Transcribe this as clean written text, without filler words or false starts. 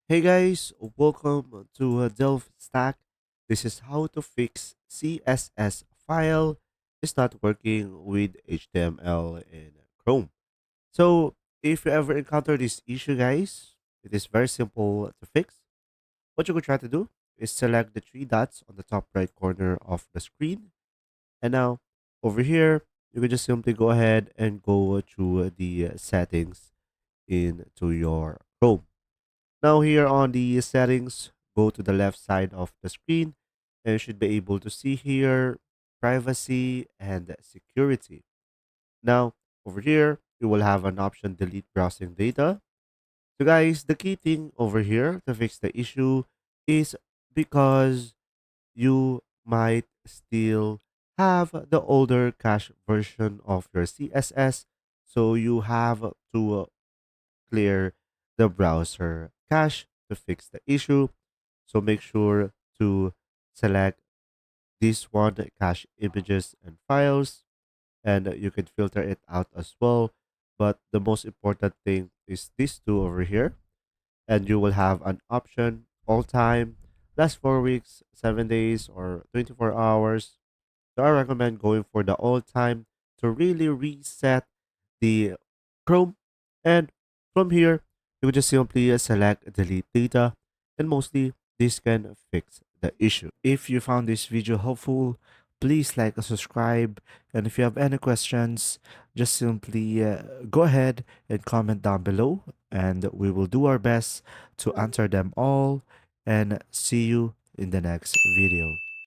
Hey guys, welcome to DelftStack. This is how to fix CSS file is not working with HTML in Chrome. So, if you ever encounter this issue, guys, it is very simple to fix. What you could try to do is select the three dots on the top right corner of the screen. And now, over here, you can just simply go ahead and go to the settings into your Chrome. Now here on the settings, go to the left side of the screen and you should be able to see here privacy and security. Now over here, you will have an option delete browsing data. So guys, the key thing over here to fix the issue is because you might still have the older cache version of your CSS. So you have to clear the browser cache to fix the issue. So make sure to select this one, cache images and files, and you can filter it out as well. But the most important thing is these two over here, and you will have an option all time, last 4 weeks, 7 days, or 24 hours. So I recommend going for the all time to really reset the Chrome. And from here, you can just simply select delete data, and mostly this can fix the issue. If you found this video helpful, please like and subscribe. And if you have any questions, just simply go ahead and comment down below, and we will do our best to answer them all. And see you in the next video.